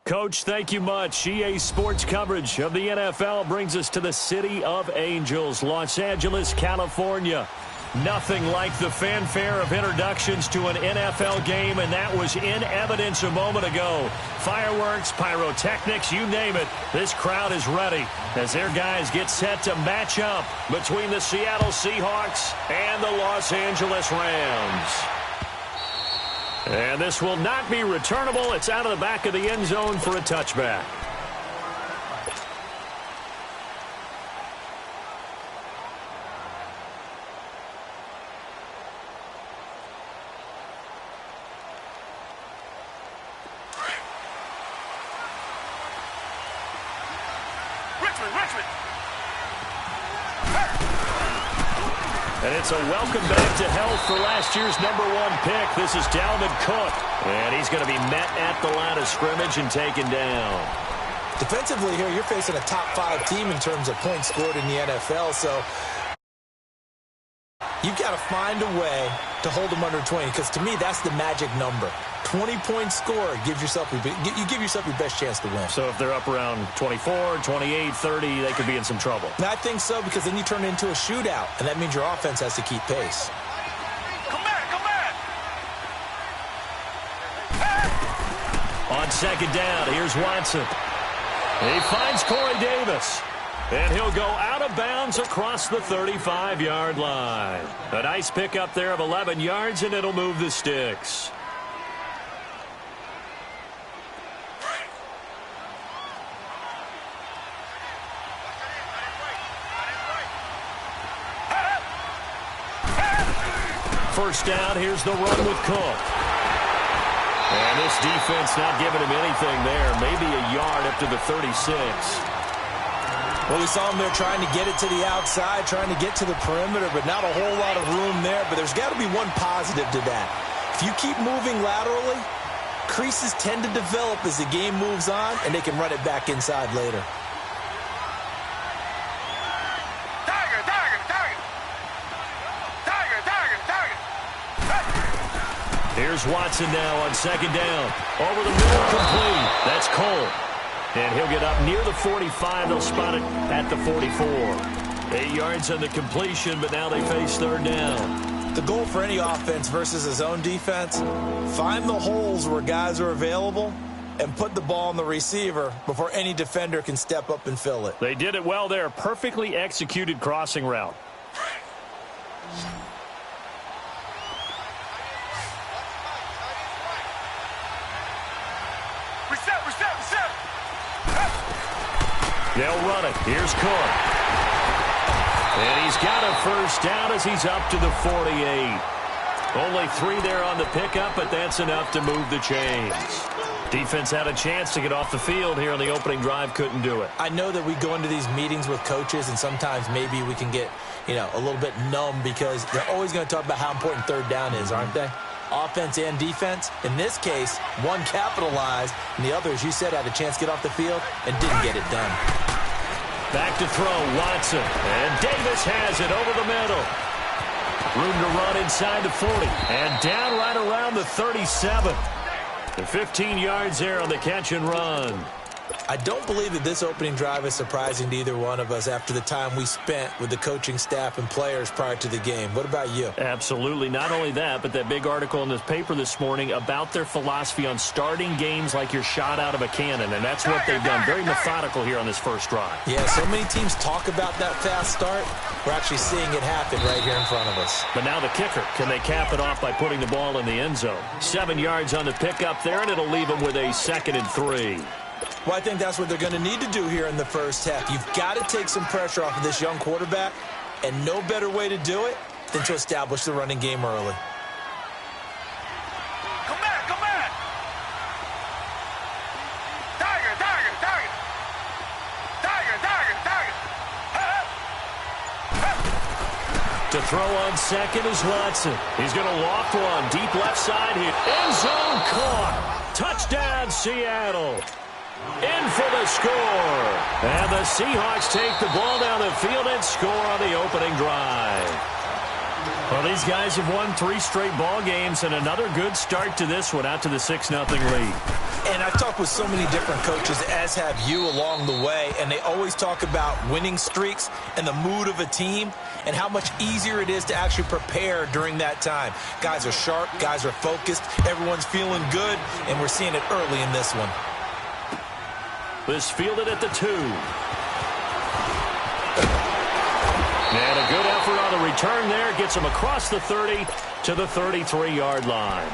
Coach, thank you much. EA Sports coverage of the NFL brings us to the City of Angels, Los Angeles, California. Nothing like the fanfare of introductions to an NFL game, and that was in evidence a moment ago. Fireworks, pyrotechnics, you name it. This crowd is ready as their guys get set to match up between the Seattle Seahawks and the Los Angeles Rams. And this will not be returnable. It's out of the back of the end zone for a touchback. And it's a welcome back to health for last year's #1 pick. This is Dalvin Cook. And he's going to be met at the line of scrimmage and taken down. Defensively here, you're facing a top 5 team in terms of points scored in the NFL, so you've got to find a way to hold them under 20, because to me, that's the magic number. 20-point score gives yourself you give yourself your best chance to win. So if they're up around 24, 28, 30, they could be in some trouble. And I think so, because then you turn it into a shootout, and that means your offense has to keep pace. Come back, come back. On second down, here's Watson. He finds Corey Davis. And he'll go out of bounds across the 35-yard line. A nice pickup there of 11 yards, and it'll move the sticks. First down, here's the run with Cook. And this defense not giving him anything there. Maybe a yard up to the 36. Well, we saw him there trying to get it to the outside, trying to get to the perimeter, but not a whole lot of room there. But there's got to be one positive to that. If you keep moving laterally, creases tend to develop as the game moves on, and they can run it back inside later. Here's Watson now on second down. Over the middle, complete. That's Cole. And he'll get up near the 45. They'll spot it at the 44. 8 yards on the completion, but now they face third down. The goal for any offense versus a zone defense, find the holes where guys are available and put the ball on the receiver before any defender can step up and fill it. They did it well there. Perfectly executed crossing route. They'll run it. Here's Cook. And he's got a first down as he's up to the 48. Only 3 there on the pickup, but that's enough to move the chains. Defense had a chance to get off the field here on the opening drive, couldn't do it. I know that we go into these meetings with coaches, and sometimes maybe we can get, a little bit numb, because they're always going to talk about how important third down is, aren't they? Offense and defense. In this case, one capitalized, and the other, as you said, had a chance to get off the field and didn't get it done. Back to throw, Watson. And Davis has it over the middle. Room to run inside the 40. And down right around the 37. The 15 yards there on the catch and run. I don't believe that this opening drive is surprising to either one of us after the time we spent with the coaching staff and players prior to the game. What about you? Absolutely. Not only that, but that big article in this paper this morning about their philosophy on starting games like you're shot out of a cannon, and that's what they've done. Very methodical here on this first drive. Yeah, so many teams talk about that fast start. We're actually seeing it happen right here in front of us. But now the kicker. Can they cap it off by putting the ball in the end zone? 7 yards on the pickup there, and it'll leave them with a 2nd and 3. Well, I think that's what they're going to need to do here in the first half. You've got to take some pressure off of this young quarterback, and no better way to do it than to establish the running game early. Come back, come back. Tiger, tiger, tiger. Tiger, tiger, tiger. To throw on second is Watson. He's going to loft one. Deep left side here. End zone caught. Touchdown, Seattle. In for the score. And the Seahawks take the ball down the field and score on the opening drive. Well, these guys have won 3 straight ball games, and another good start to this one, out to the 6-0 lead. And I've talked with so many different coaches, as have you, along the way, and they always talk about winning streaks and the mood of a team and how much easier it is to actually prepare during that time. Guys are sharp, guys are focused, everyone's feeling good, and we're seeing it early in this one. This fielded at the 2. And a good effort on the return there. Gets him across the 30 to the 33-yard line.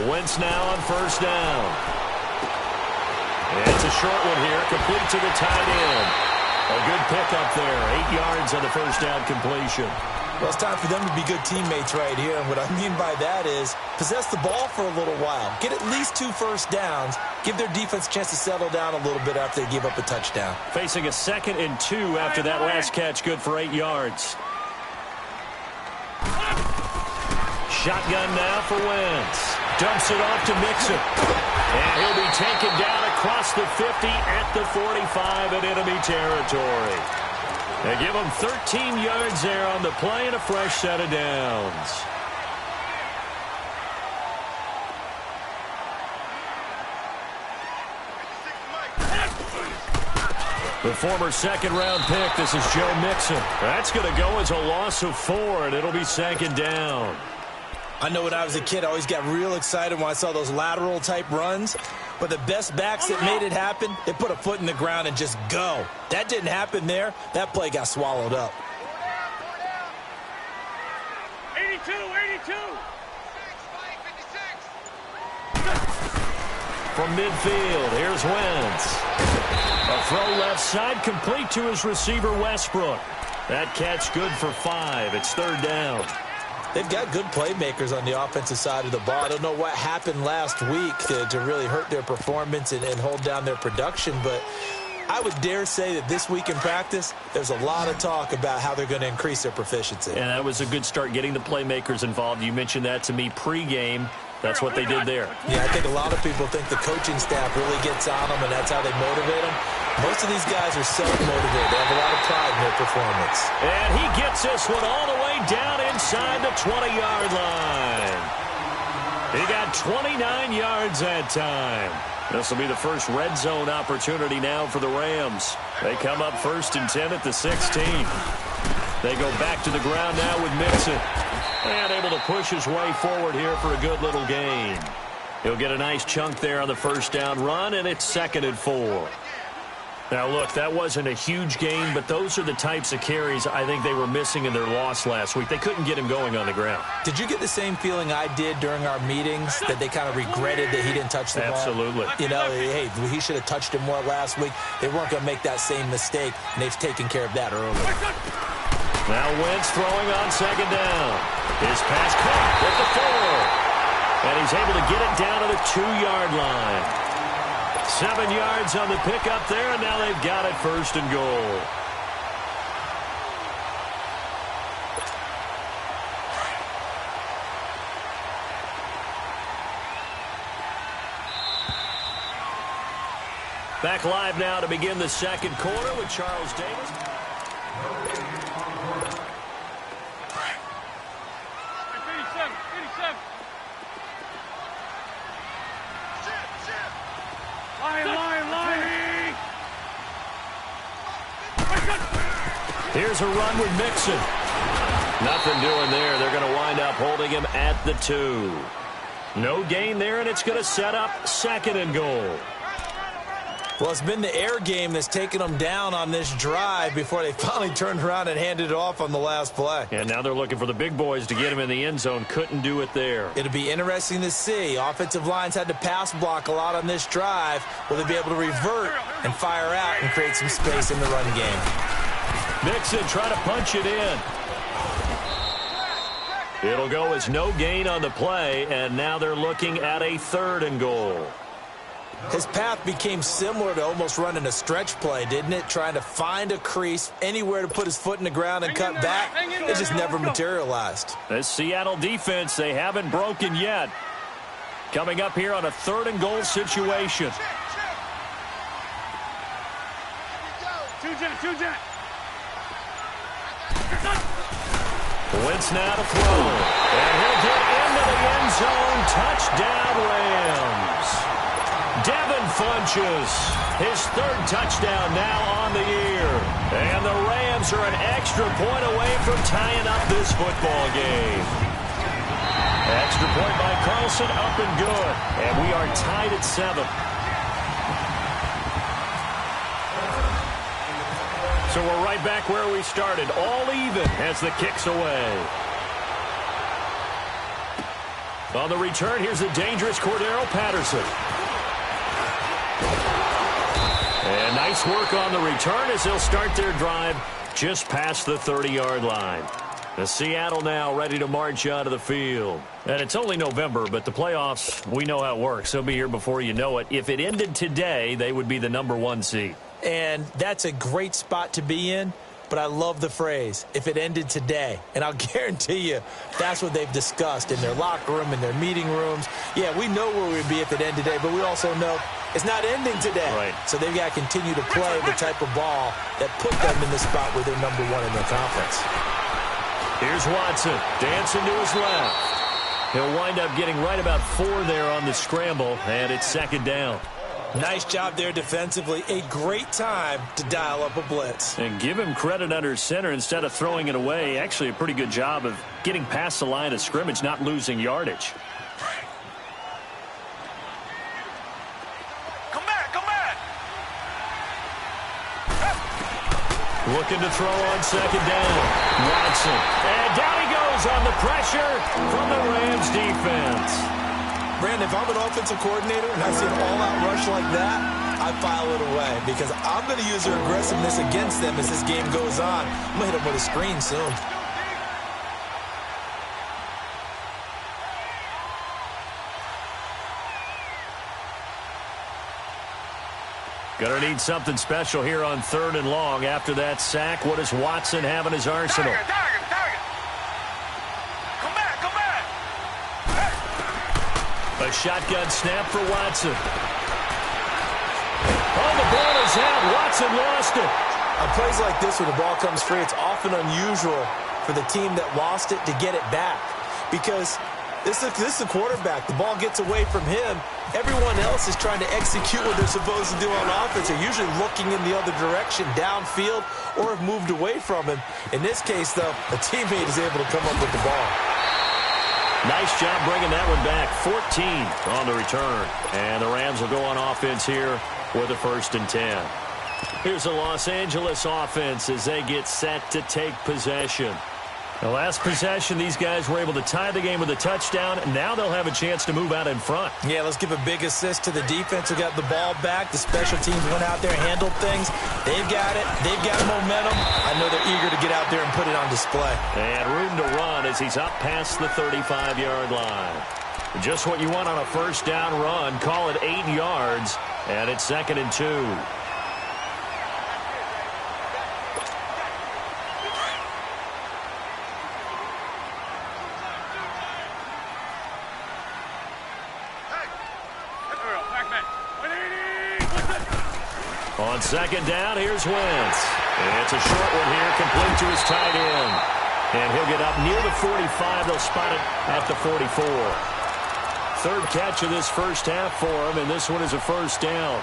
Wentz now on first down. And it's a short one here, complete to the tight end. A good pickup there, 8 yards on the first down completion. Well, it's time for them to be good teammates right here. And what I mean by that is possess the ball for a little while. Get at least 2 first downs. Give their defense a chance to settle down a little bit after they give up a touchdown. Facing a 2nd and 2 after that last catch, good for 8 yards. Shotgun now for Wentz. Dumps it off to Mixon. And he'll be taken down across the 50 at the 45 in enemy territory. They give him 13 yards there on the play and a fresh set of downs. The former 2nd-round pick, this is Joe Mixon. That's going to go as a loss of 4, and it'll be 2nd down. I know when I was a kid, I always got real excited when I saw those lateral-type runs. But the best backs that made it happen, they put a foot in the ground and just go. That didn't happen there. That play got swallowed up. 82, 82. From midfield, here's Wentz. A throw left side, complete to his receiver, Westbrook. That catch good for 5. It's 3rd down. They've got good playmakers on the offensive side of the ball. I don't know what happened last week to really hurt their performance and hold down their production, but I would dare say that this week in practice, there's a lot of talk about how they're going to increase their proficiency. And that was a good start, getting the playmakers involved. You mentioned that to me pregame. That's what they did there. Yeah, I think a lot of people think the coaching staff really gets on them, and that's how they motivate them. Most of these guys are self-motivated. They have a lot of pride in their performance. And he gets this one all the way down inside the 20-yard line. He got 29 yards that time. This will be the first red zone opportunity now for the Rams. They come up 1st and 10 at the 16. They go back to the ground now with Mixon. And able to push his way forward here for a good little gain. He'll get a nice chunk there on the first down run, and it's 2nd and 4. Now, look, that wasn't a huge gain, but those are the types of carries I think they were missing in their loss last week. They couldn't get him going on the ground. Did you get the same feeling I did during our meetings, that they kind of regretted that he didn't touch the ball? Absolutely. You know, hey, he should have touched it more last week. They weren't going to make that same mistake, and they've taken care of that early. Now Wentz throwing on 2nd down. His pass caught at the 4. And he's able to get it down to the 2-yard line. 7 yards on the pickup there, and now they've got it 1st and goal. Back live now to begin the 2nd quarter with Charles Davis. Here's a run with Mixon. Nothing doing there. They're going to wind up holding him at the 2. No gain there, and it's going to set up 2nd and goal. Well, it's been the air game that's taken them down on this drive before they finally turned around and handed it off on the last play. And now they're looking for the big boys to get him in the end zone. Couldn't do it there. It'll be interesting to see. Offensive lines had to pass block a lot on this drive. Will they be able to revert and fire out and create some space in the run game? Mixon trying to punch it in. It'll go as no gain on the play, and now they're looking at a 3rd and goal. His path became similar to almost running a stretch play, didn't it? Trying to find a crease, anywhere to put his foot in the ground and cut back. It just never materialized. This Seattle defense, they haven't broken yet. Coming up here on a 3rd and goal situation. Wentz now to throw. And he'll get into the end zone. Touchdown, Rams. Devin Funches, his 3rd touchdown now on the year. And the Rams are an extra point away from tying up this football game. Extra point by Carlson, up and good. And we are tied at 7. So we're right back where we started, all even as the kick's away. On the return, here's the dangerous Cordero Patterson. And nice work on the return as they'll start their drive just past the 30-yard line. The Seattle now ready to march out of the field. And it's only November, but the playoffs, we know how it works. They'll be here before you know it. If it ended today, they would be the #1 seed. And that's a great spot to be in, but I love the phrase, if it ended today. And I'll guarantee you that's what they've discussed in their locker room, in their meeting rooms. Yeah, we know where we'd be if it ended today, but we also know it's not ending today. Right. So they've got to continue to play the type of ball that put them in the spot where they're #1 in their conference. Here's Watson, dancing to his left. He'll wind up getting right about 4 there on the scramble, and it's 2nd down. Nice job there defensively. A great time to dial up a blitz. And give him credit under center instead of throwing it away. Actually, a pretty good job of getting past the line of scrimmage, not losing yardage. Come back. Looking to throw on 2nd down. Watson. And down he goes on the pressure from the Rams defense. Brandon, if I'm an offensive coordinator and I see an all-out rush like that, I file it away because I'm going to use their aggressiveness against them as this game goes on. I'm going to hit them with a screen soon. Gonna need something special here on 3rd and long. After that sack, what does Watson have in his arsenal? Target. Come back. A shotgun snap for Watson. Oh, the ball is out. Watson lost it. On plays like this where the ball comes free, it's often unusual for the team that lost it to get it back because this is the quarterback. The ball gets away from him. Everyone else is trying to execute what they're supposed to do on offense. They're usually looking in the other direction, downfield, or have moved away from him. In this case, though, a teammate is able to come up with the ball. Nice job bringing that one back. 14 on the return. And the Rams will go on offense here with a 1st and 10. Here's the Los Angeles offense as they get set to take possession. The last possession, these guys were able to tie the game with a touchdown, and now they'll have a chance to move out in front. Yeah, let's give a big assist to the defense who got the ball back. The special teams went out there, handled things. They've got it. They've got momentum. I know they're eager to get out there and put it on display. And room to run as he's up past the 35-yard line. Just what you want on a 1st down run. Call it 8 yards, and it's 2nd and 2. On 2nd down, here's Wentz. It's a short one here, complete to his tight end. And he'll get up near the 45. They'll spot it at the 44. 3rd catch of this 1st half for him, and this one is a 1st down.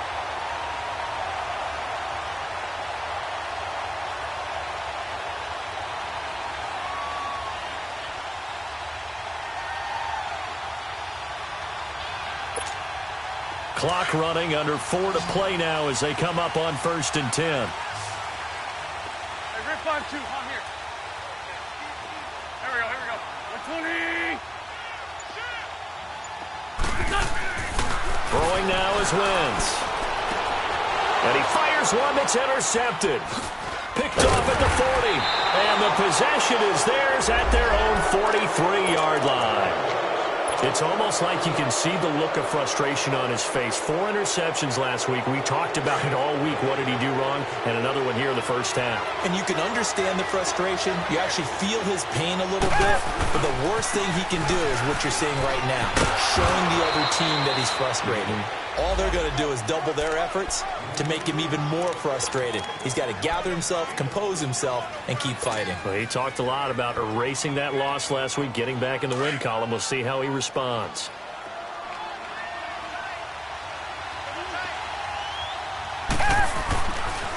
Clock running, under 4 to play now as they come up on 1st and 10. Hey, rip on 2. On here. Here we go. 120. Throwing now is Wentz. And he fires one that's intercepted. Picked off at the 40. And the possession is theirs at their own 43-yard line. It's almost like you can see the look of frustration on his face. 4 interceptions last week. We talked about it all week. What did he do wrong? And another one here in the first half. And you can understand the frustration. You actually feel his pain a little bit. But the worst thing he can do is what you're seeing right now, showing the other team that he's frustrated. All they're going to do is double their efforts to make him even more frustrated. He's got to gather himself, compose himself, and keep fighting. Well, he talked a lot about erasing that loss last week, getting back in the win column. We'll see how he responds.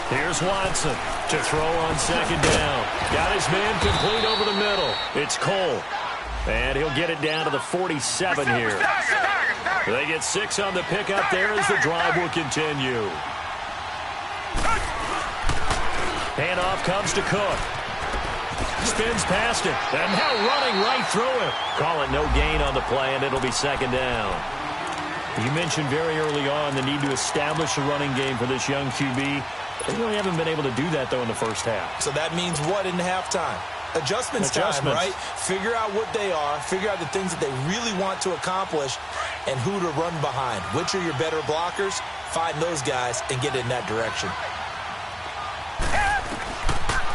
Here's Watson to throw on second down. Got his man complete over the middle. It's Cole. And he'll get it down to the 47 here. They get 6 on the pickup there as the drive will continue. Handoff comes to Cook. Spins past it. And now running right through him. Call it no gain on the play, and it'll be second down. You mentioned very early on the need to establish a running game for this young QB. They really haven't been able to do that, though, in the first half. So that means what in halftime? Adjustments time, right? Figure out what they are, figure out the things that they really want to accomplish, and who to run behind. Which are your better blockers? Find those guys and get in that direction.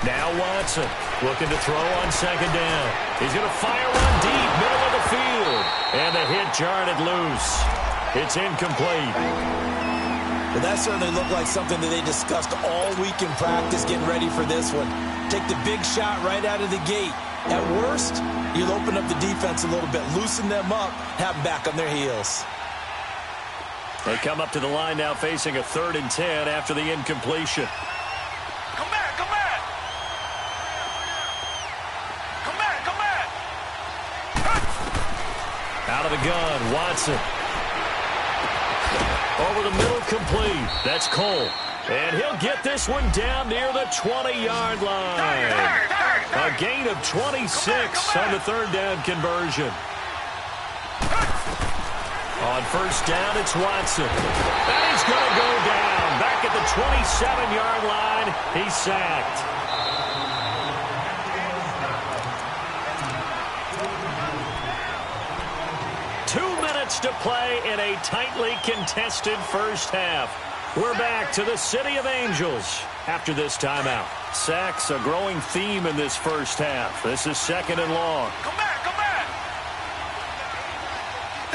Now Watson looking to throw on second down. He's going to fire one deep, middle of the field. And the hit jarred it loose. It's incomplete. Well, that certainly looked like something that they discussed all week in practice, getting ready for this one. Take the big shot right out of the gate. At worst, you'll open up the defense a little bit, loosen them up, have them back on their heels. They come up to the line now facing a 3rd and 10 after the incompletion. Come back, come back. Come back, come back. Out of the gun, Watson. Over the middle, complete. That's Cole. And he'll get this one down near the 20-yard line. A gain of 26 on the 3rd down conversion. On first down, it's Watson. That is going to go down. Back at the 27-yard line, he's sacked. To play in a tightly contested first half. We're back to the City of Angels after this timeout. Sacks a growing theme in this first half. This is 2nd and long. Come back, come back.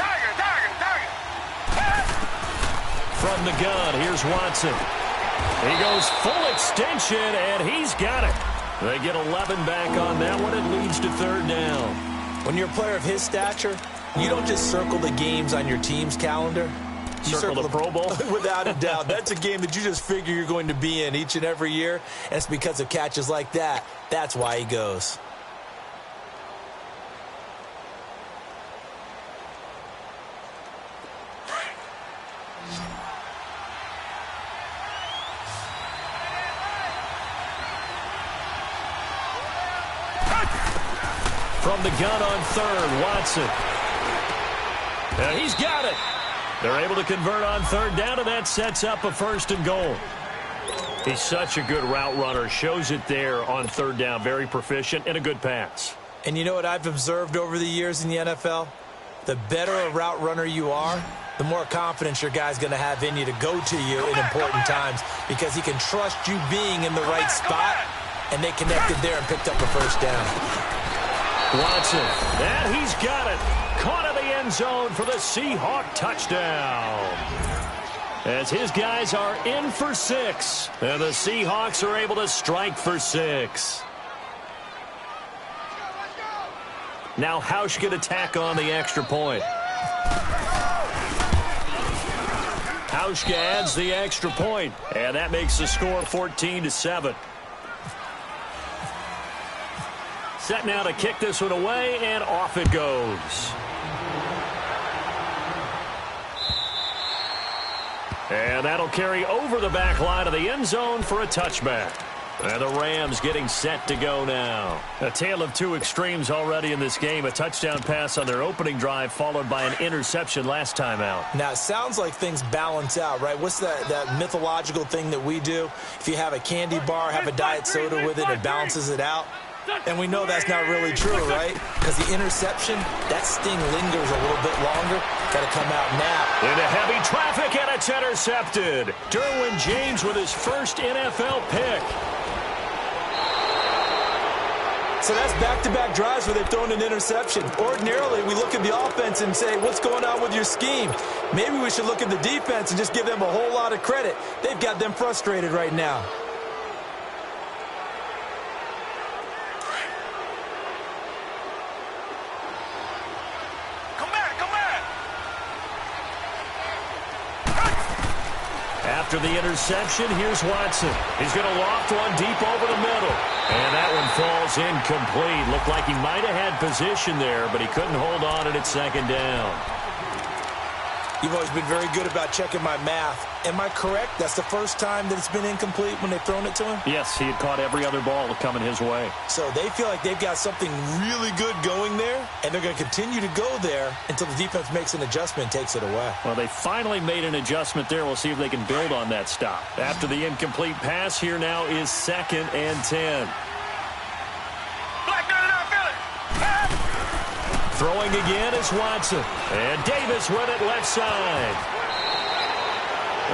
Tiger, tiger, tiger. From the gun, here's Watson. He goes full extension, and he's got it. They get 11 back on that one. It leads to 3rd down. When you're a player of his stature, you don't just circle the games on your team's calendar. You circle the Pro Bowl? Without a doubt. That's a game that you just figure you're going to be in each and every year. And it's because of catches like that. That's why he goes. From the gun on 3rd, Watson. He's got it. They're able to convert on 3rd down, and that sets up a 1st and goal. He's such a good route runner. Shows it there on 3rd down. Very proficient and a good pass. And you know what I've observed over the years in the NFL? The better a route runner you are, the more confidence your guy's going to have in you to go to you in important times because he can trust you being in the right spot, and they connected there and picked up a 1st down. Watson, and he's got it. Caught in the end zone for the Seahawk touchdown. As his guys are in for 6, and the Seahawks are able to strike for 6. Now Hausch can attack on the extra point. Hausch adds the extra point, and that makes the score 14-7. Set now to kick this one away, and off it goes. And that'll carry over the back line of the end zone for a touchback. And the Rams getting set to go now. A tale of 2 extremes already in this game. A touchdown pass on their opening drive followed by an interception last time out. Now, it sounds like things balance out, right? What's that mythological thing that we do? If you have a candy bar, have a diet soda with it, it balances it out. And we know that's not really true, right? Because the interception, that sting lingers a little bit longer. Got to come out now. Into heavy traffic, and it's intercepted. Derwin James with his first NFL pick. So that's back-to-back drives where they've thrown an interception. Ordinarily, we look at the offense and say, what's going on with your scheme? Maybe we should look at the defense and just give them a whole lot of credit. They've got them frustrated right now. After the interception, here's Watson. He's going to loft one deep over the middle. And that one falls incomplete. Looked like he might have had position there, but he couldn't hold on at second down. You've always been very good about checking my math. Am I correct? That's the first time that it's been incomplete when they've thrown it to him? Yes, he had caught every other ball coming his way. So they feel like they've got something really good going there, and they're going to continue to go there until the defense makes an adjustment and takes it away. Well, they finally made an adjustment there. We'll see if they can build on that stop. After the incomplete pass, here now is 2nd and 10. Throwing again is Watson. And Davis with it left side.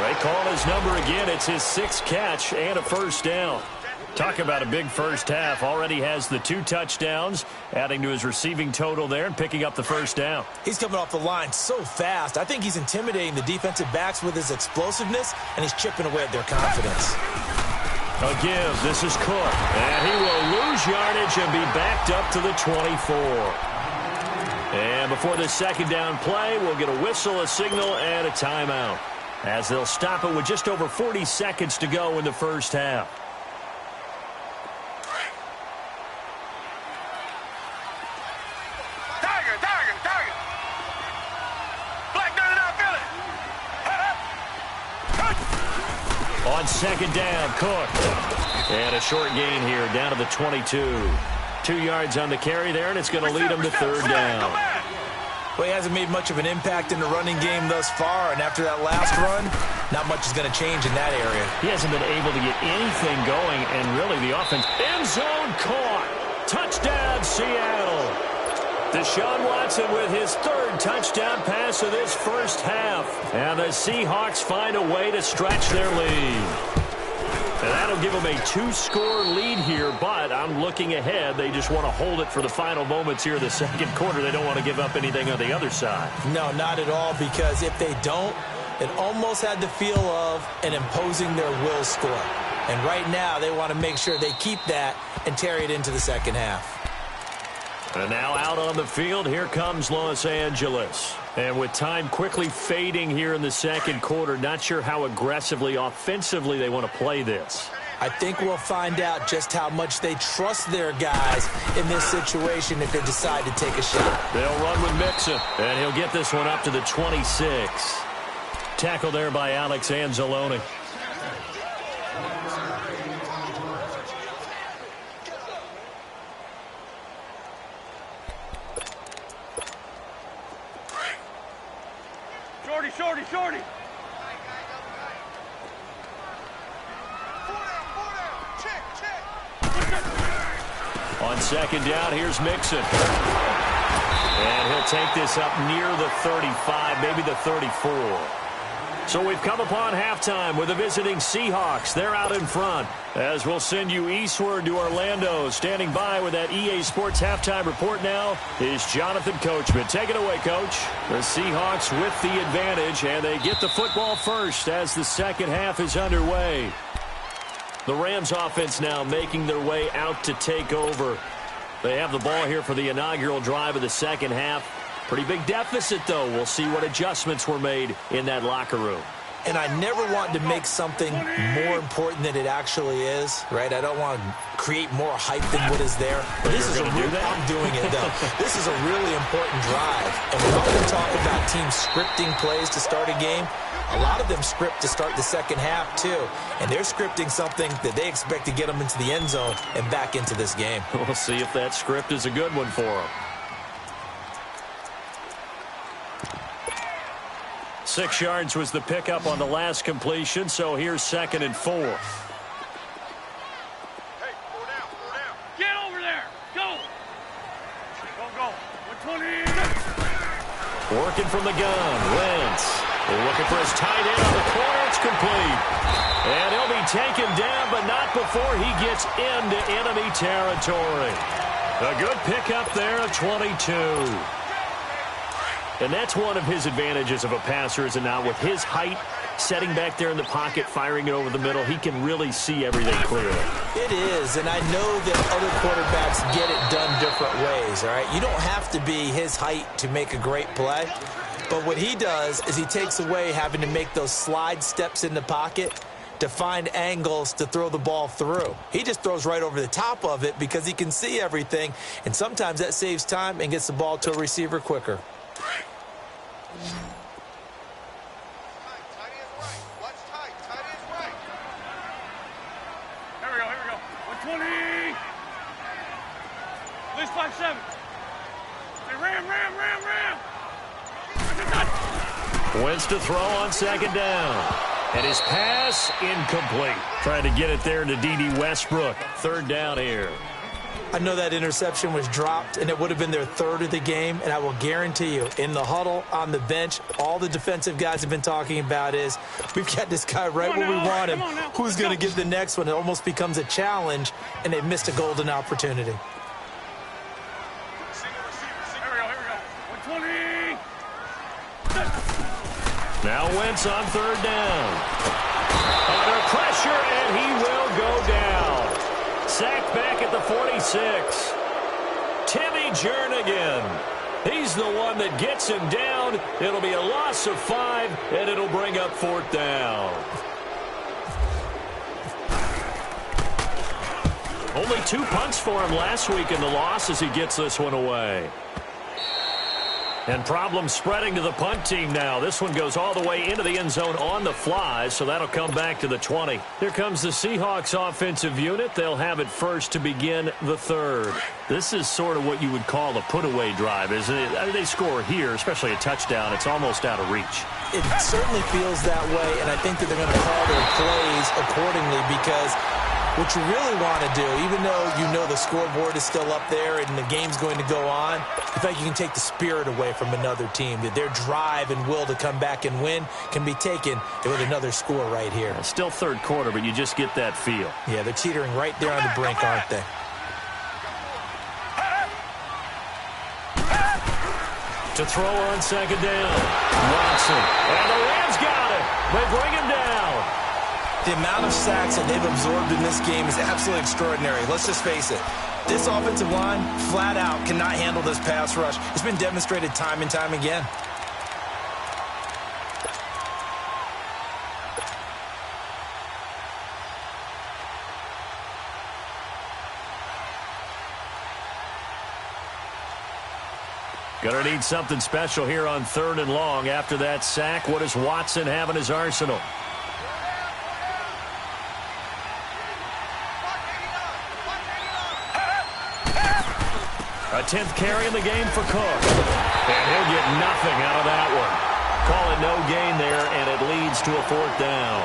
They call his number again. It's his 6th catch and a first down. Talk about a big first half. Already has the 2 touchdowns, adding to his receiving total there and picking up the first down. He's coming off the line so fast. I think he's intimidating the defensive backs with his explosiveness, and he's chipping away at their confidence. A give. This is Cook. And he will lose yardage and be backed up to the 24. And before the second down play, we'll get a whistle, a signal, and a timeout, as they'll stop it with just over 40 seconds to go in the first half. Tiger. Black 99 Philly. On second down, Cook. And a short gain here, down to the 22. 2 yards on the carry there, and it's going to lead him to third down. Well, he hasn't made much of an impact in the running game thus far, and after that last run, not much is going to change in that area. He hasn't been able to get anything going, and really the offense. End zone caught. Touchdown, Seattle. Deshaun Watson with his 3rd touchdown pass of this first half. And the Seahawks find a way to stretch their lead. And that'll give them a 2-score lead here, but I'm looking ahead. They just want to hold it for the final moments here in the second quarter. They don't want to give up anything on the other side. No, not at all, because if they don't, it almost had the feel of an imposing their will score. And right now, they want to make sure they keep that and carry it into the second half. And now out on the field, here comes Los Angeles. And with time quickly fading here in the second quarter, not sure how aggressively, offensively they want to play this. I think we'll find out just how much they trust their guys in this situation if they decide to take a shot. They'll run with Mixon, and he'll get this one up to the 26. Tackle there by Alex Anzalone. Shorty. On second down, here's Mixon. And he'll take this up near the 35, maybe the 34. So we've come upon halftime with the visiting Seahawks. They're out in front. As we'll send you eastward to Orlando. Standing by with that EA Sports halftime report now is Jonathan Coachman. Take it away, Coach. The Seahawks with the advantage, and they get the football first as the second half is underway. The Rams offense now making their way out to take over. They have the ball here for the inaugural drive of the second half. Pretty big deficit, though. We'll see what adjustments were made in that locker room. And I never want to make something more important than it actually is, right? I don't want to create more hype than what is there. But this is a real, I'm doing it, though. This is a really important drive. And we often talk about teams scripting plays to start a game. A lot of them script to start the second half, too. And they're scripting something that they expect to get them into the end zone and back into this game. We'll see if that script is a good one for them. 6 yards was the pickup on the last completion, so here's 2nd and 4. Hey, 4 down. Get over there. Working from the gun, Wentz. Looking for his tight end on the corner. It's complete. And he'll be taken down, but not before he gets into enemy territory. A good pickup there of 22. And that's one of his advantages of a passer, is it not? With his height, setting back there in the pocket, firing it over the middle, he can really see everything clearly. It is, and I know that other quarterbacks get it done different ways, all right? You don't have to be his height to make a great play, but what he does is he takes away having to make those slide steps in the pocket to find angles to throw the ball through. He just throws right over the top of it because he can see everything, and sometimes that saves time and gets the ball to a receiver quicker. Wentz to throw on second down. And his pass incomplete. Trying to get it there to D.D. Westbrook. Third down here. I know that interception was dropped, and it would have been their third of the game, and I will guarantee you, in the huddle, on the bench, all the defensive guys have been talking about is, we've got this guy right where we want him. Who's going to get the next one? It almost becomes a challenge, and they've missed a golden opportunity. Now Wentz on third down. Under pressure, and he will go down. Sacked back at the 46. Timmy Jernigan. He's the one that gets him down. It'll be a loss of 5, and it'll bring up fourth down. Only 2 punts for him last week in the loss as he gets this one away. And problems spreading to the punt team now. This one goes all the way into the end zone on the fly, so that'll come back to the 20. Here comes the Seahawks offensive unit. They'll have it first to begin the third. This is sort of what you would call a put-away drive, isn't it? I mean, they score here, especially a touchdown. It's almost out of reach. It certainly feels that way, and I think that they're going to call their plays accordingly because what you really want to do, even though you know the scoreboard is still up there and the game's going to go on, I think you can take the spirit away from another team. That their drive and will to come back and win can be taken with another score right here. It's still third quarter, but you just get that feel. Yeah, they're teetering right there on the brink, aren't they? To throw on second down. Watson. And the Rams got it. They bring him down. The amount of sacks that they've absorbed in this game is absolutely extraordinary. Let's just face it. This offensive line, flat out, cannot handle this pass rush. It's been demonstrated time and time again. Gonna need something special here on third and long. After that sack, what does Watson have in his arsenal? A 10th carry in the game for Cook. And he'll get nothing out of that one. Call it no gain there, and it leads to a fourth down.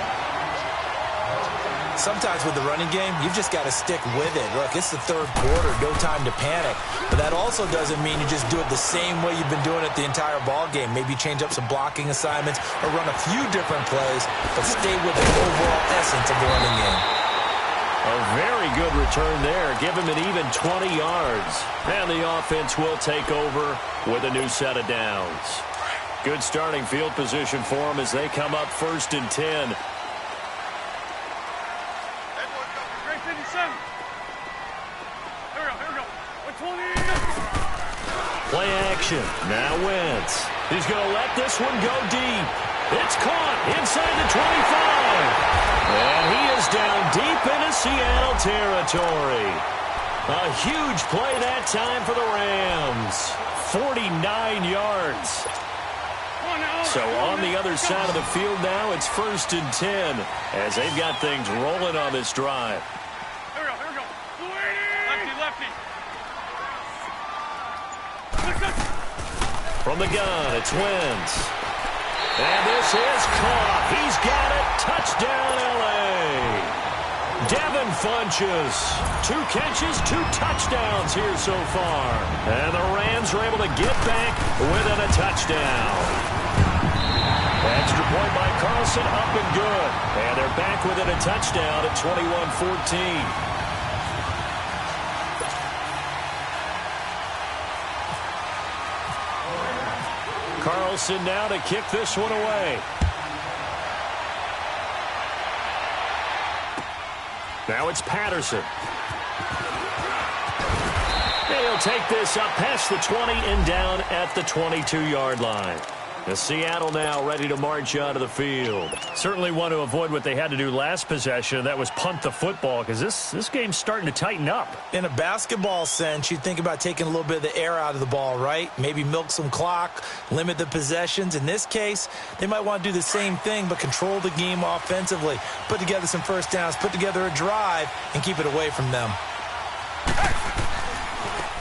Sometimes with the running game, you've just got to stick with it. Look, it's the third quarter, no time to panic. But that also doesn't mean you just do it the same way you've been doing it the entire ball game. Maybe change up some blocking assignments or run a few different plays, but stay with the overall essence of the running game. A very good return there. Give him an even 20 yards. And the offense will take over with a new set of downs. Good starting field position for them as they come up first and 10. Play action. Now Wentz. He's going to let this one go deep. It's caught inside the 25. And he is down deep into Seattle territory. A huge play that time for the Rams. 49 yards. So on the other side of the field now, it's first and 10 as they've got things rolling on this drive. Here we go. Lefty. From the gun, it's Wentz. And this is caught. He's got it. Touchdown, L.A. Devin Funchess. 2 catches, 2 touchdowns here so far. And the Rams are able to to get back within a touchdown. Extra point by Carlson, up and good. And they're back within a touchdown at 21-14. Carlson now to kick this one away. Now it's Patterson. He'll take this up past the 20 and down at the 22-yard line. The Seattle now ready to march out of the field. Certainly want to avoid what they had to do last possession. That was punt the football, because this game's starting to tighten up. In a basketball sense, you think about taking a little bit of the air out of the ball, right? Maybe milk some clock, limit the possessions. In this case, they might want to do the same thing, but control the game offensively. Put together some first downs, put together a drive, and keep it away from them.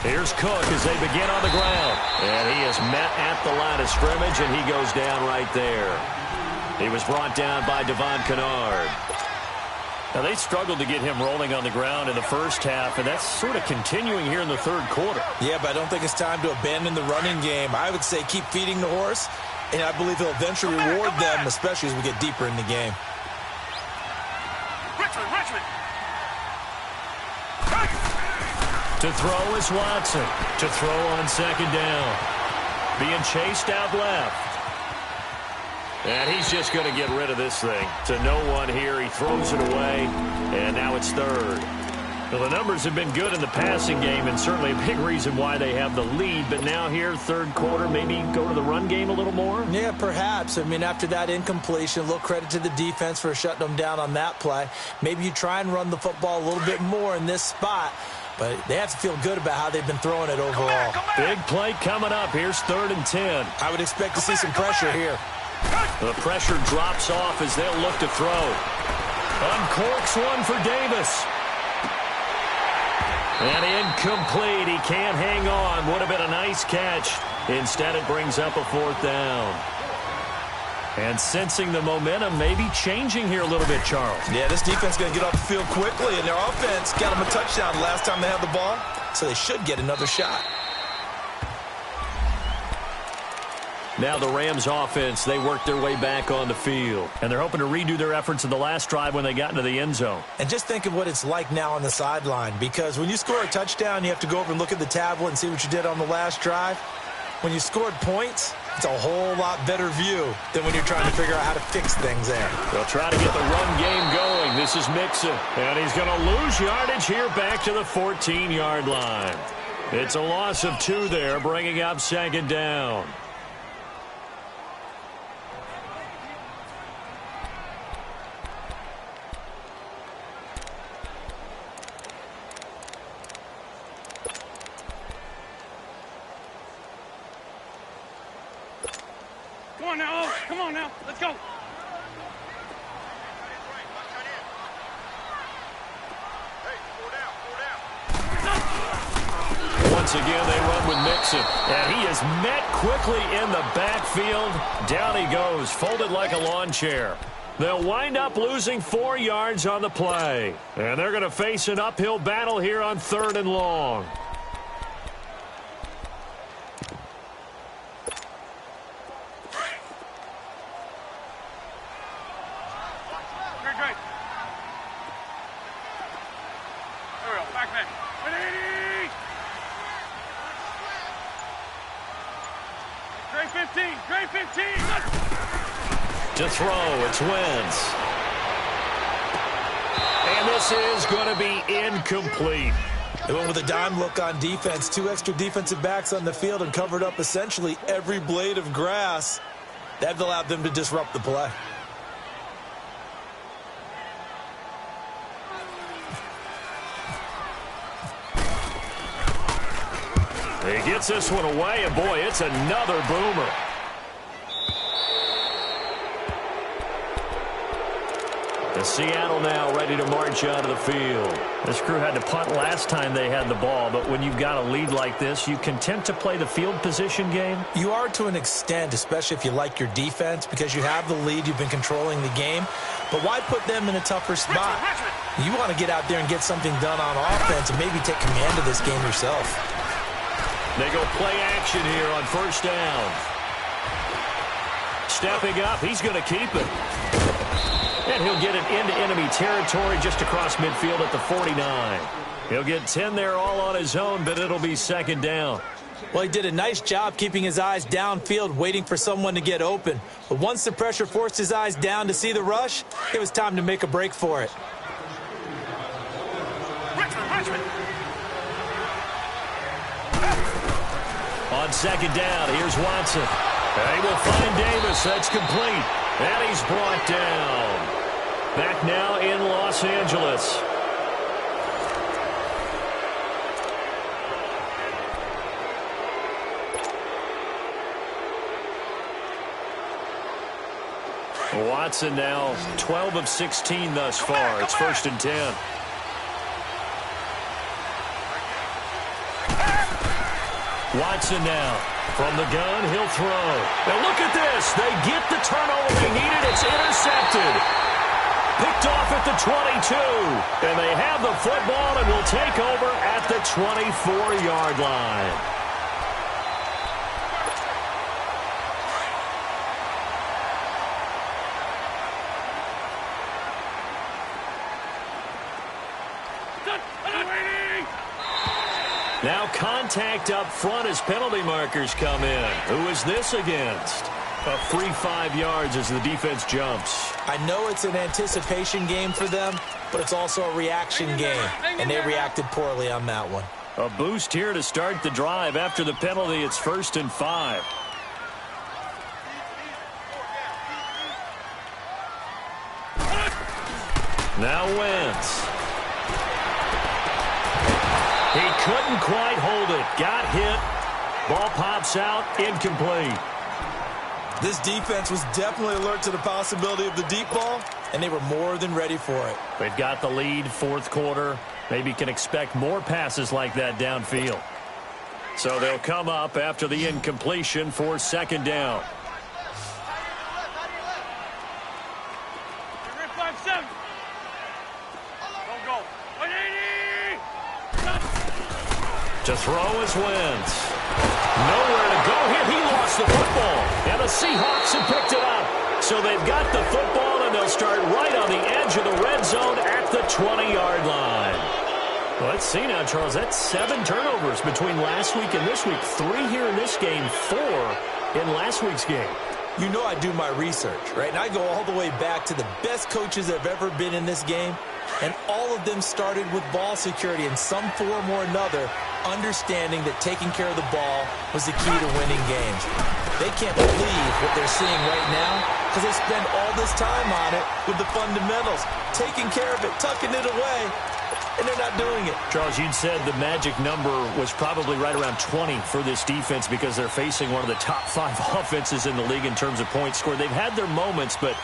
Here's Cook as they begin on the ground. And he is met at the line of scrimmage, and he goes down right there. He was brought down by Devon Kennard. Now, they struggled to get him rolling on the ground in the first half, and that's sort of continuing here in the third quarter. Yeah, but I don't think it's time to abandon the running game. I would say keep feeding the horse, and I believe he'll eventually reward them, especially as we get deeper in the game. Richmond. To throw is Watson. To throw on second down. Being chased out left. And he's just going to get rid of this thing. To no one here. He throws it away. And now it's third. Well, the numbers have been good in the passing game, and certainly a big reason why they have the lead. But now here, third quarter, maybe go to the run game a little more? Yeah, perhaps. I mean, after that incompletion, a little credit to the defense for shutting them down on that play. Maybe you try and run the football a little bit more in this spot. But they have to feel good about how they've been throwing it overall. Big play coming up. Here's 3rd and 10. I would expect to see some pressure here. The pressure drops off as they'll look to throw. Uncorks one for Davis. And incomplete. He can't hang on. Would have been a nice catch. Instead, it brings up a 4th down. And sensing the momentum maybe changing here a little bit, Charles. Yeah, this defense is going to get off the field quickly, and their offense got them a touchdown last time they had the ball, so they should get another shot. Now the Rams offense, they work their way back on the field. And they're hoping to redo their efforts in the last drive when they got into the end zone. And just think of what it's like now on the sideline, because when you score a touchdown, you have to go over and look at the tablet and see what you did on the last drive. When you scored points, it's a whole lot better view than when you're trying to figure out how to fix things there. They'll try to get the run game going. This is Mixon. And he's going to lose yardage here back to the 14-yard line. It's a loss of 2 there, bringing up 2nd down. Come on now, let's go. Once again, they run with Mixon. And he is met quickly in the backfield. Down he goes, folded like a lawn chair. They'll wind up losing 4 yards on the play. And they're going to face an uphill battle here on 3rd and long. To throw, it's Wentz. And this is going to be incomplete. They went with a dime look on defense. 2 extra defensive backs on the field and covered up essentially every blade of grass. That allowed them to disrupt the play. He gets this one away, and boy, it's another boomer. The Seattle now ready to march out of the field. This crew had to punt last time they had the ball, but when you've got a lead like this, you content to play the field position game? You are to an extent, especially if you like your defense, because you have the lead, you've been controlling the game. But why put them in a tougher spot? You want to get out there and get something done on offense and maybe take command of this game yourself. They go play action here on first down. Stepping up, he's going to keep it. And he'll get it into enemy territory just across midfield at the 49. He'll get 10 there all on his own, but it'll be second down. Well, he did a nice job keeping his eyes downfield, waiting for someone to get open. But once the pressure forced his eyes down to see the rush, it was time to make a break for it. On second down, here's Watson. They will find Davis. That's complete. And he's brought down. Back now in Los Angeles. Watson now 12 of 16 thus far. It's first and 10. Watson now from the gun. He'll throw. Now look at this. They get the turnover they needed. It's intercepted. Picked off at the 22. And they have the football and will take over at the 24-yard line. Now contact up front as penalty markers come in. Who is this against? A free 5 yards as the defense jumps. I know it's an anticipation game for them, but it's also a reaction game, and they reacted poorly on that one. A boost here to start the drive. After the penalty, it's first and 5. Now Wentz. He couldn't quite hold it. Got hit. Ball pops out. Incomplete. This defense was definitely alert to the possibility of the deep ball, and they were more than ready for it. They've got the lead, fourth quarter. Maybe can expect more passes like that downfield. So they'll come up after the incompletion for second down. To throw is Wentz. Nowhere to go here. He lost the football. And the Seahawks have picked it up. So they've got the football, and they'll start right on the edge of the red zone at the 20-yard line. Well, let's see now, Charles. That's 7 turnovers between last week and this week. 3 here in this game, 4 in last week's game. You know I do my research, right? And I go all the way back to the best coaches that have ever been in this game. And all of them started with ball security in some form or another, understanding that taking care of the ball was the key to winning games. They can't believe what they're seeing right now because they spend all this time on it with the fundamentals, taking care of it, tucking it away, and they're not doing it. Charles, you'd said the magic number was probably right around 20 for this defense because they're facing one of the top 5 offenses in the league in terms of points scored. They've had their moments, but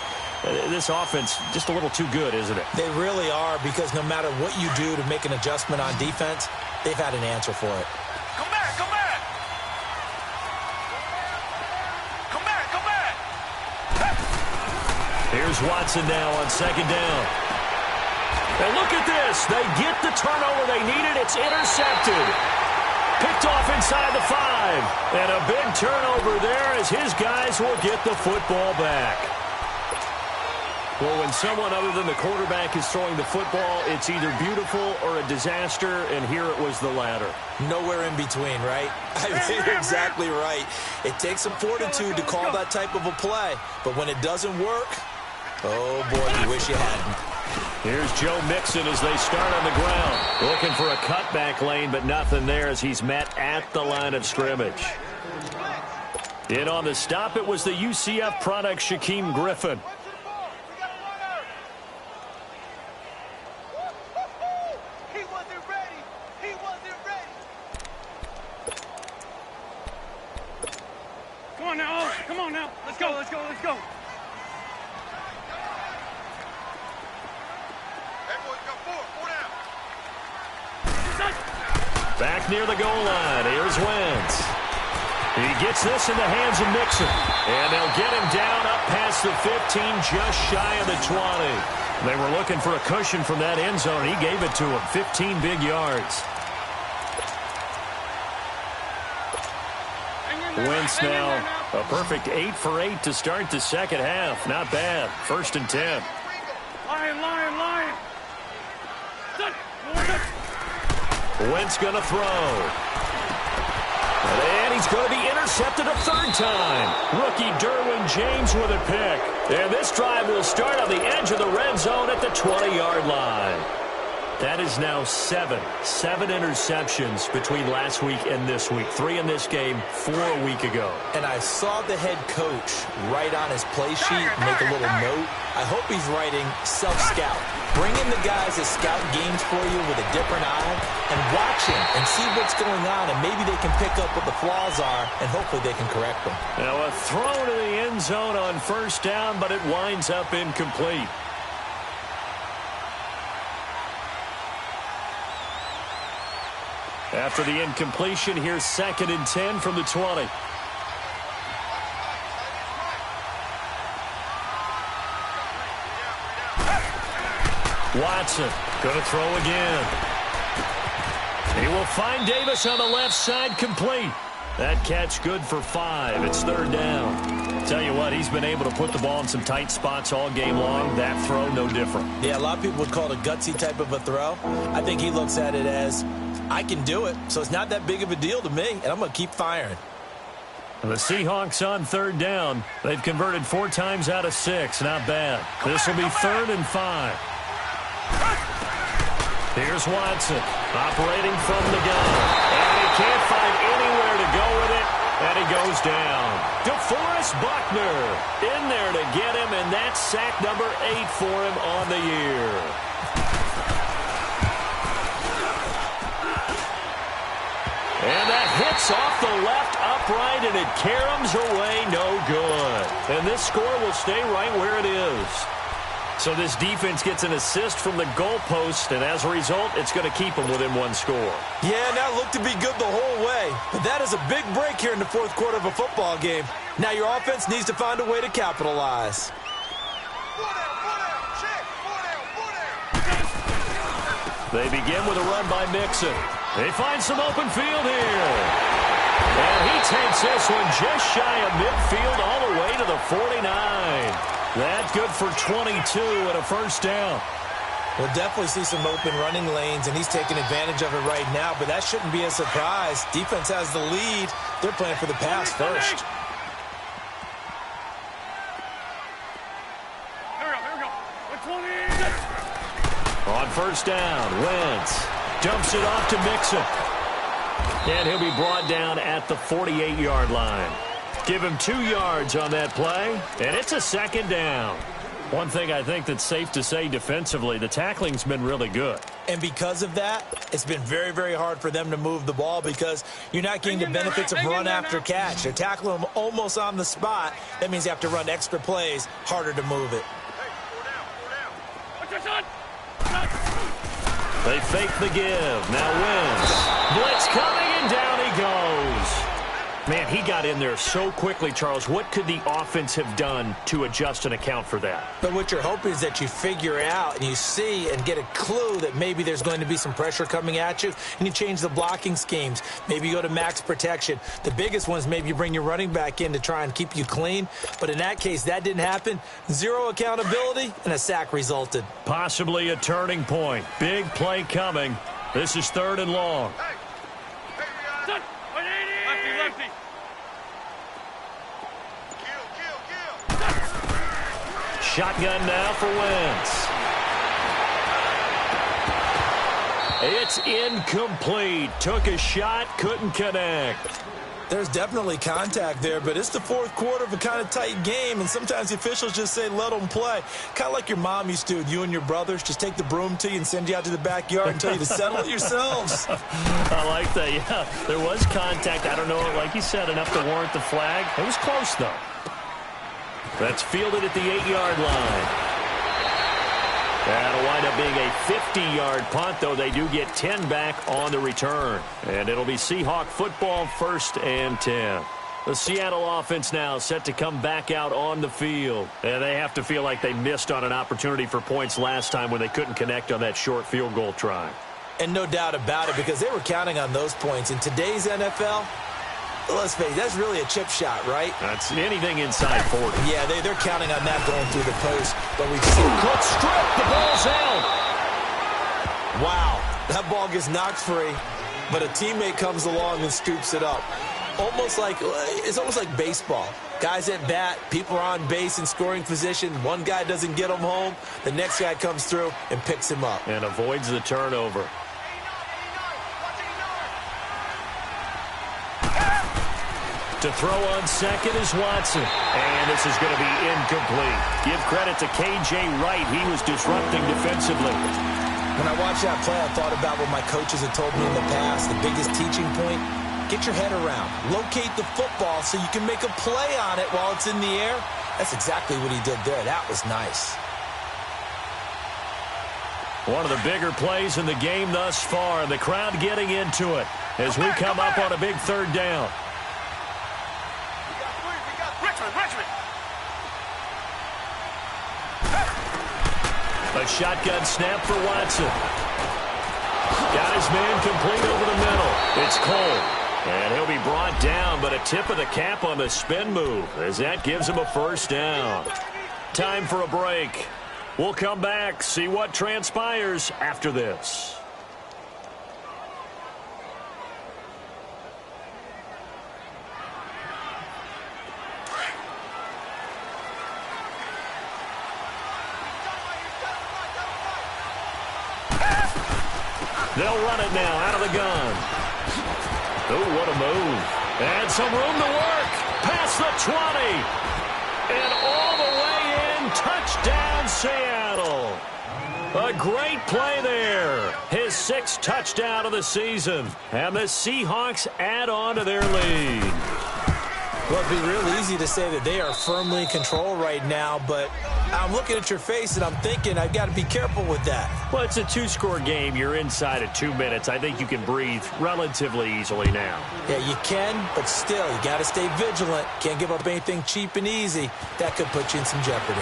this offense just a little too good, isn't it? They really are, because no matter what you do to make an adjustment on defense, they've had an answer for it. Come back, come back. Come back, come back. Here's Watson now on second down. And look at this. They get the turnover they needed. It's intercepted. Picked off inside the 5. And a big turnover there as his guys will get the football back. Well, when someone other than the quarterback is throwing the football, it's either beautiful or a disaster, and here it was the latter. Nowhere in between, right? You're exactly right. It takes some fortitude to call that type of a play, but when it doesn't work, oh boy, you wish you hadn't. Here's Joe Mixon as they start on the ground. Looking for a cutback lane, but nothing there as he's met at the line of scrimmage. In on the stop, it was the UCF product, Shaquem Griffin. Come on now. Let's go, let's go, let's go. Hey, boys, got 4 down. Back near the goal line. Here's Wentz. He gets this in the hands of Mixon. And they'll get him down up past the 15, just shy of the 20. They were looking for a cushion from that end zone. He gave it to him. 15 big yards. Wentz now a perfect 8 for 8 to start the second half. Not bad. 1st and 10. Lion. Wentz going to throw. And he's going to be intercepted a 3rd time. Rookie Derwin James with a pick. And this drive will start on the edge of the red zone at the 20-yard line. That is now 7 interceptions between last week and this week. 3 in this game, 4 a week ago. And I saw the head coach write on his play sheet, make a little note. I hope he's writing self-scout. Bring in the guys that scout games for you with a different eye and watch him and see what's going on, and maybe they can pick up what the flaws are, and hopefully they can correct them. Now a throw to the end zone on 1st down, but it winds up incomplete. After the incompletion, here's 2nd and 10 from the 20. Watson going to throw again. He will find Davis on the left side, complete. That catch good for 5. It's 3rd down. Tell you what, he's been able to put the ball in some tight spots all game long. That throw, no different. Yeah, a lot of people would call it a gutsy type of a throw. I think he looks at it as, I can do it, so it's not that big of a deal to me, and I'm going to keep firing. The Seahawks on 3rd down. They've converted 4 times out of 6. Not bad. This will be 3rd and 5. Here's Watson operating from the gun. And he can't find anywhere to go with it. And he goes down. DeForest Buckner in there to get him, and that's sack number 8 for him on the year. And that hits off the left upright, and it caroms away, no good. And this score will stay right where it is. So this defense gets an assist from the goalpost, and as a result, it's going to keep them within 1 score. Yeah, that looked to be good the whole way. But that is a big break here in the 4th quarter of a football game. Now your offense needs to find a way to capitalize. They begin with a run by Mixon. They find some open field here. And he takes this one just shy of midfield all the way to the 49. That good for 22 and a 1st down. We'll definitely see some open running lanes, and he's taking advantage of it right now, but that shouldn't be a surprise. Defense has the lead. They're playing for the pass first. Here we go. 20. On 1st down, Wentz dumps it off to Mixon. And he'll be brought down at the 48-yard line. Give him 2 yards on that play, and it's a 2nd down. One thing I think that's safe to say defensively, the tackling's been really good. And because of that, it's been very, very hard for them to move the ball because you're not getting the benefits of run after catch. They're tackling them almost on the spot. That means you have to run extra plays, harder to move it. They fake the give. Now Wentz. Blitz coming, and down he goes. Man, he got in there so quickly, Charles. What could the offense have done to adjust and account for that? But what you're hoping is that you figure out and you see and get a clue that maybe there's going to be some pressure coming at you, and you change the blocking schemes. Maybe you go to max protection. The biggest one is maybe you bring your running back in to try and keep you clean. But in that case, that didn't happen. 0 accountability, and a sack resulted. Possibly a turning point. Big play coming. This is 3rd and long. Lefty. Shotgun now for Wentz. It's incomplete. Took a shot, couldn't connect. There's definitely contact there, but it's the 4th quarter of a kind of tight game, and sometimes the officials just say, let them play. Kind of like your mom used to with you and your brothers. Just take the broom to you and send you out to the backyard and tell you to settle it yourselves. I like that, yeah. There was contact. I don't know, like you said, enough to warrant the flag. It was close, though. That's fielded at the 8-yard line. That'll wind up being a 50-yard punt, though they do get 10 back on the return. And it'll be Seahawk football, 1st and 10. The Seattle offense now set to come back out on the field. And they have to feel like they missed on an opportunity for points last time when they couldn't connect on that short field goal try. And no doubt about it, because they were counting on those points. In today's NFL, Let's face it, that's really a chip shot, right? That's anything inside 40. Yeah, they're counting on that going through the post. But we've seen good strip. The ball's out. Wow, that ball gets knocked free, but a teammate comes along and scoops it up. It's almost like baseball. Guys at bat, people are on base in scoring position. One guy doesn't get him home. The next guy comes through and picks him up. And avoids the turnover. To throw on second is Watson. And this is going to be incomplete. Give credit to K.J. Wright. He was disrupting defensively. When I watched that play, I thought about what my coaches had told me in the past. The biggest teaching point, get your head around. Locate the football so you can make a play on it while it's in the air. That's exactly what he did there. That was nice. One of the bigger plays in the game thus far. The crowd getting into it as we come up on a big third down. A shotgun snap for Watson. Got his man complete over the middle. It's Cole. And he'll be brought down, but a tip of the cap on the spin move as that gives him a first down. Time for a break. We'll come back, see what transpires after this. They'll run it now out of the gun. Oh, what a move. And some room to work. Past the 20. And all the way in. Touchdown, Seattle. A great play there. His 6th touchdown of the season. And the Seahawks add on to their lead. Well, it'd be real easy to say that they are firmly in control right now, but I'm looking at your face and I'm thinking I've got to be careful with that. Well, it's a 2-score game. You're inside of 2 minutes. I think you can breathe relatively easily now. Yeah, you can, but still, you got to stay vigilant. Can't give up anything cheap and easy. That could put you in some jeopardy.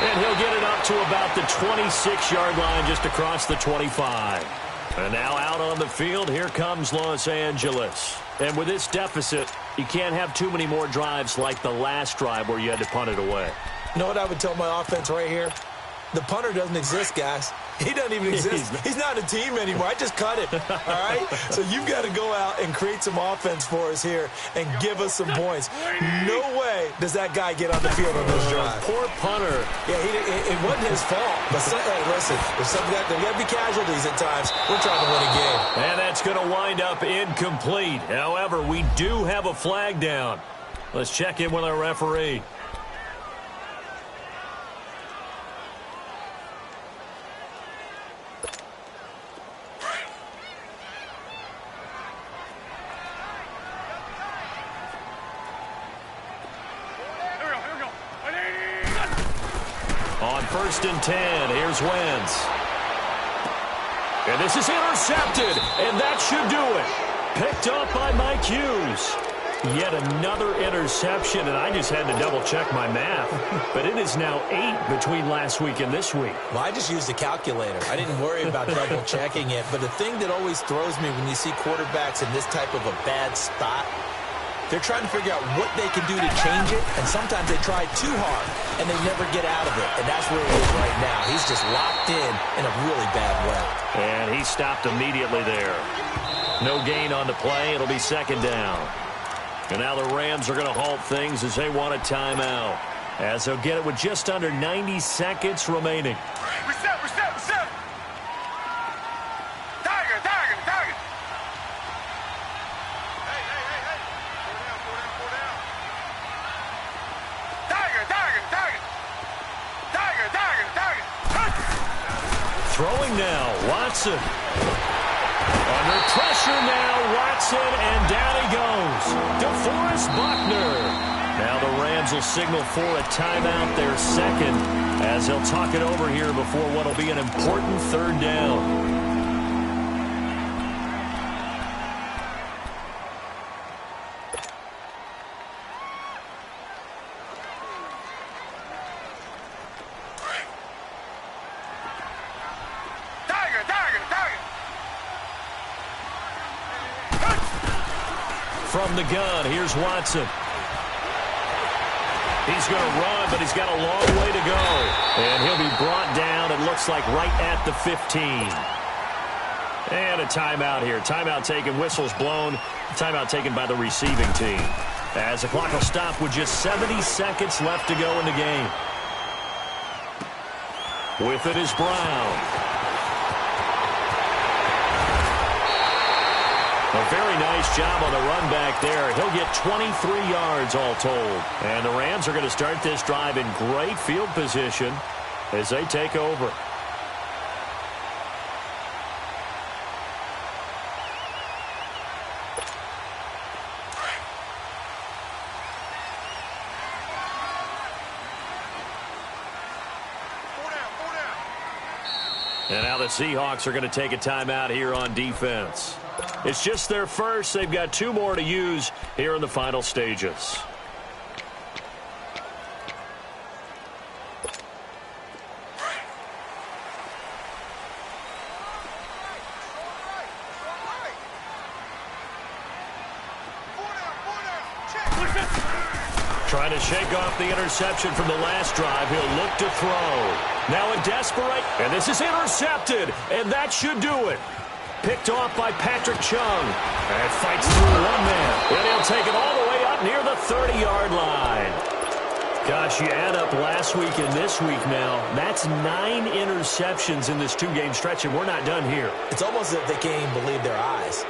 And he'll get it up to about the 26-yard line, just across the 25. And now out on the field, here comes Los Angeles. And with this deficit, you can't have too many more drives like the last drive where you had to punt it away. You know what I would tell my offense right here? The punter doesn't exist, guys. He doesn't even exist. He's not a team anymore. I just cut it, all right? So you've got to go out and create some offense for us here and give us some points. No way does that guy get on the field on this drive. Poor punter. Yeah, it wasn't his fault. But, hey, listen, there's got to be casualties at times. We're trying to win a game. And that's going to wind up incomplete. However, we do have a flag down. Let's check in with our referee. On 1st and 10, here's Wentz. And this is intercepted, and that should do it. Picked up by Mike Hughes. Yet another interception, and I just had to double-check my math. But it is now 8 between last week and this week. Well, I just used a calculator. I didn't worry about double-checking it. But the thing that always throws me when you see quarterbacks in this type of a bad spot, they're trying to figure out what they can do to change it, and sometimes they try too hard, and they never get out of it. And that's where he is right now. He's just locked in a really bad way. And he stopped immediately there. No gain on the play. It'll be 2nd down. And now the Rams are going to halt things as they want a timeout, as they'll get it with just under 90 seconds remaining. Reset. Tiger. Hey. Four down. Tiger. Throwing now, Watson. Under pressure now, Watson, and down he goes. DeForest Buckner. Now the Rams will signal for a timeout, their 2nd, as they'll talk it over here before what will be an important 3rd down. From the gun, here's Watson. He's going to run, but he's got a long way to go. And he'll be brought down, it looks like, right at the 15. And a timeout here. Timeout taken, whistles blown. Timeout taken by the receiving team. As the clock will stop with just 70 seconds left to go in the game. With it is Brown. A very nice job on the run back there. He'll get 23 yards all told. And the Rams are going to start this drive in great field position as they take over. And now the Seahawks are going to take a timeout here on defense. It's just their first. They've got 2 more to use here in the final stages. Trying to shake off the interception from the last drive. He'll look to throw. Now in desperate, and this is intercepted, and that should do it. Picked off by Patrick Chung. And fights through one man. And he'll take it all the way up near the 30-yard line. Gosh, you add up last week and this week now. That's 9 interceptions in this 2-game stretch, and we're not done here. It's almost as if they can't even believe their eyes.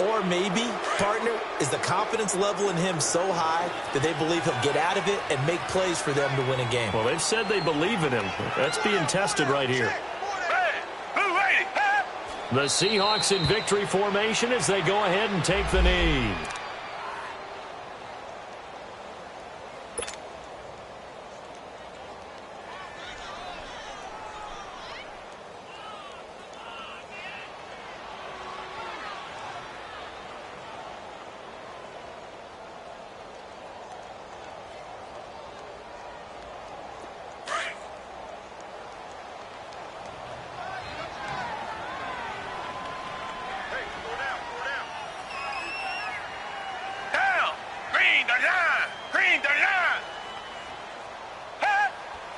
Or maybe, partner, is the confidence level in him so high that they believe he'll get out of it and make plays for them to win a game. Well, they've said they believe in him. That's being tested right here. The Seahawks in victory formation as they go ahead and take the knee.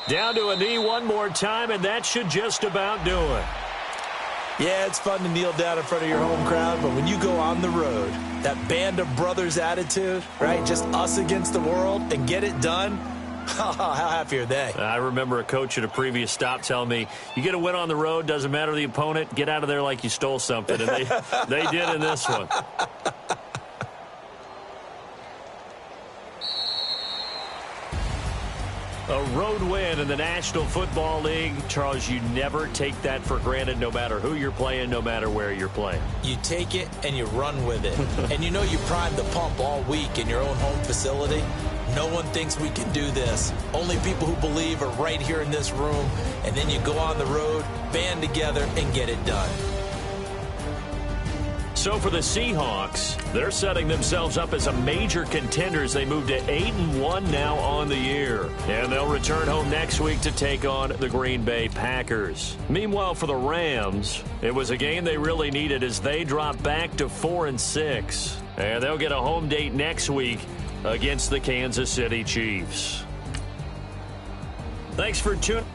Down to a knee one more time, and that should just about do it. Yeah, it's fun to kneel down in front of your home crowd, but when you go on the road, that band of brothers attitude, right, just us against the world, and get it done, how happy are they? I remember a coach at a previous stop telling me, you get a win on the road, doesn't matter the opponent, get out of there like you stole something, and they did in this one. A road win in the National Football League. Charles, you never take that for granted no matter who you're playing, no matter where you're playing. You take it and you run with it. And you know you primed the pump all week in your own home facility. No one thinks we can do this. Only people who believe are right here in this room. And then you go on the road, band together, and get it done. So for the Seahawks, they're setting themselves up as a major contender as they move to 8-1 now on the year. And they'll return home next week to take on the Green Bay Packers. Meanwhile, for the Rams, it was a game they really needed as they drop back to 4-6. And they'll get a home date next week against the Kansas City Chiefs. Thanks for tuning